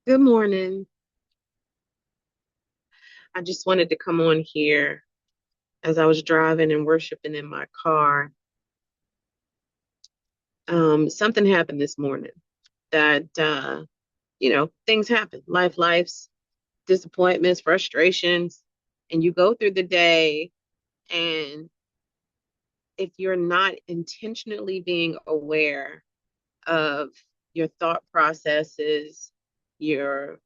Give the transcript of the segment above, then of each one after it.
Good morning. I just wanted to come on here as I was driving and worshiping in my car. Something happened this morning that, things happen. Life's disappointments, frustrations, and you go through the day. And if you're not intentionally being aware of your thought processes, you're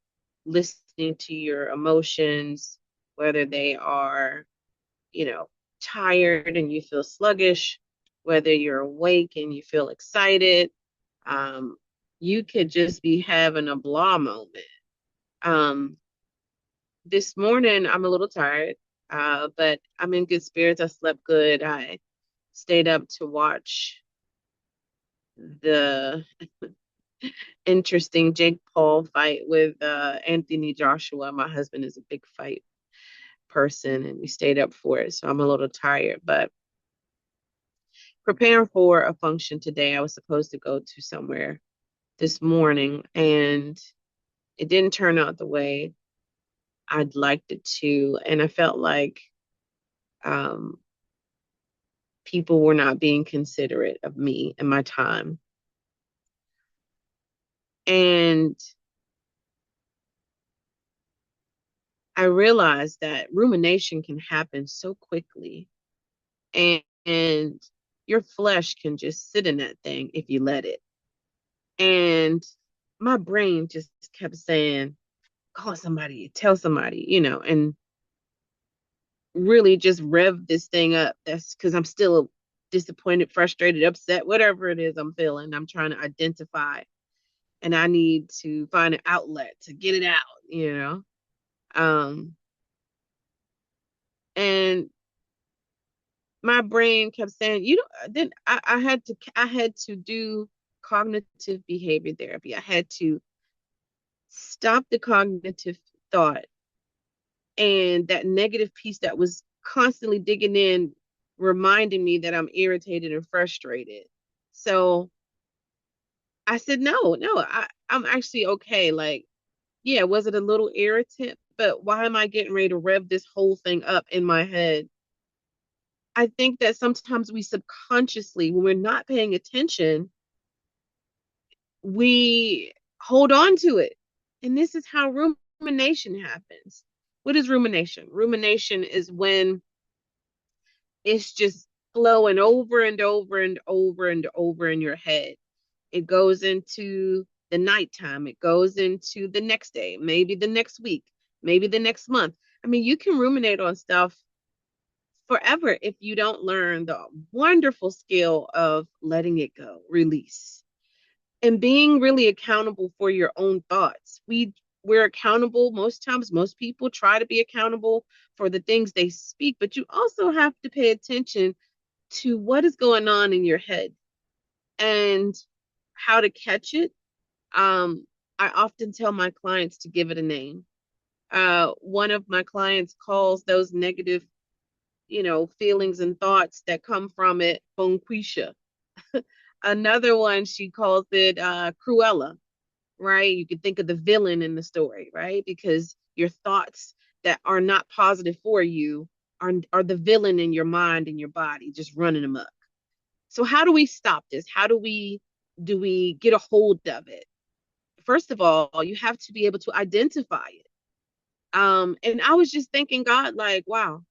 listening to your emotions, whether they are tired and you feel sluggish, whether you're awake and you feel excited, um, you could just be having a blah moment. Um, this morning, I'm a little tired, but I'm in good spirits. I slept good. I stayed up to watch the interesting Jake Paul fight with Anthony Joshua. My husband is a big fight person, and we stayed up for it. So I'm a little tired, but preparing for a function today. I was supposed to go to somewhere this morning, and it didn't turn out the way I'd liked it to. And I felt like um, people were not being considerate of me and my time. And I realized that rumination can happen so quickly, and your flesh can just sit in that thing if you let it. And my brain just kept saying, call somebody, tell somebody, and really just rev this thing up. That's because I'm still disappointed, frustrated, upset, whatever it is I'm feeling. I'm trying to identify, and I need to find an outlet to get it out. Um, and my brain kept saying, then I had to do cognitive behavior therapy. I had to stop the cognitive thought and that negative piece that was constantly digging in, reminding me that I'm irritated and frustrated. So I said, no, I'm actually okay. Like, yeah, was it a little irritant? But why am I getting ready to rev this whole thing up in my head? I think that sometimes we subconsciously, when we're not paying attention, we hold on to it. And this is how rumination happens. What is rumination? Rumination is when it's just flowing over and over and over and over in your head. It goes into the nighttime, it goes into the next day, maybe the next week, maybe the next month. I mean, you can ruminate on stuff forever if you don't learn the wonderful skill of letting it go, release, and being really accountable for your own thoughts. We're accountable most times. Most people try to be accountable for the things they speak, but you also have to pay attention to what is going on in your head and how to catch it. I often tell my clients to give it a name. One of my clients calls those negative, feelings and thoughts that come from it bonquisha. Another one, she calls it Cruella, right? You could think of the villain in the story, right? Because your thoughts that are not positive for you are the villain in your mind and your body just running amok. So how do we stop this? How do we get a hold of it? First of all, you have to be able to identify it. And I was just thanking God, like, wow,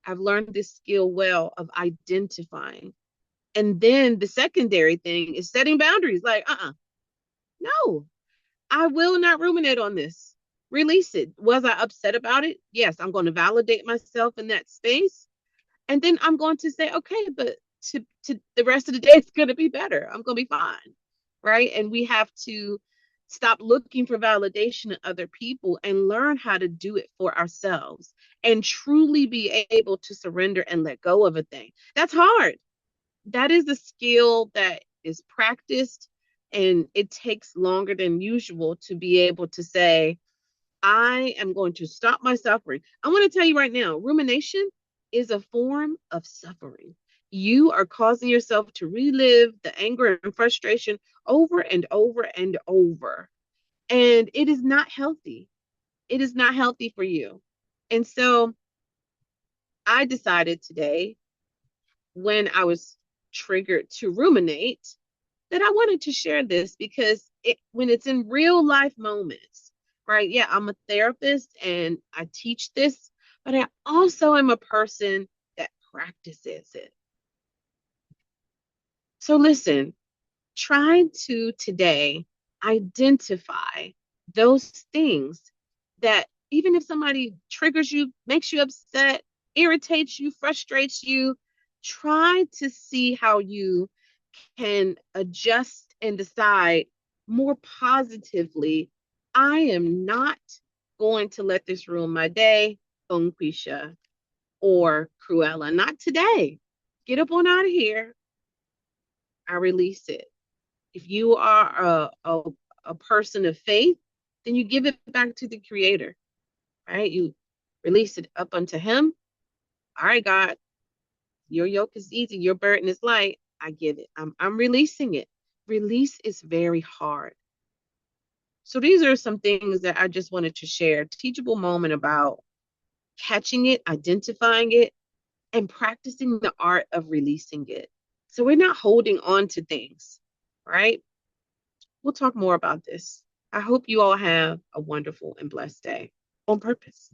I've learned this skill well of identifying. And then the secondary thing is setting boundaries. Like, no, I will not ruminate on this. Release it. Was I upset about it? Yes, I'm going to validate myself in that space. And then I'm going to say, okay, but to the rest of the day, it's going to be better. I'm going to be fine. Right. And we have to stop looking for validation in other people and learn how to do it for ourselves and truly be able to surrender and let go of a thing. That's hard. That is a skill that is practiced, and it takes longer than usual to be able to say, I am going to stop my suffering. I want to tell you right now, rumination is a form of suffering. You are causing yourself to relive the anger and frustration over and over and over. And it is not healthy. It is not healthy for you. And so I decided today, when I was triggered to ruminate, that I wanted to share this because when it's in real life moments, right? Yeah, I'm a therapist and I teach this, but I also am a person that practices it. So listen, try to today identify those things that, even if somebody triggers you, makes you upset, irritates you, frustrates you, try to see how you can adjust and decide more positively. I am not going to let this ruin my day, Bonquisha or Cruella. Not today. Get up on out of here. I release it. If you are a person of faith, then you give it back to the Creator, right? You release it up unto Him. All right, God, your yoke is easy, your burden is light. I give it. I'm releasing it. Release is very hard. So these are some things that I just wanted to share. Teachable moment about catching it, identifying it, and practicing the art of releasing it. So we're not holding on to things, right? We'll talk more about this. I hope you all have a wonderful and blessed day on purpose.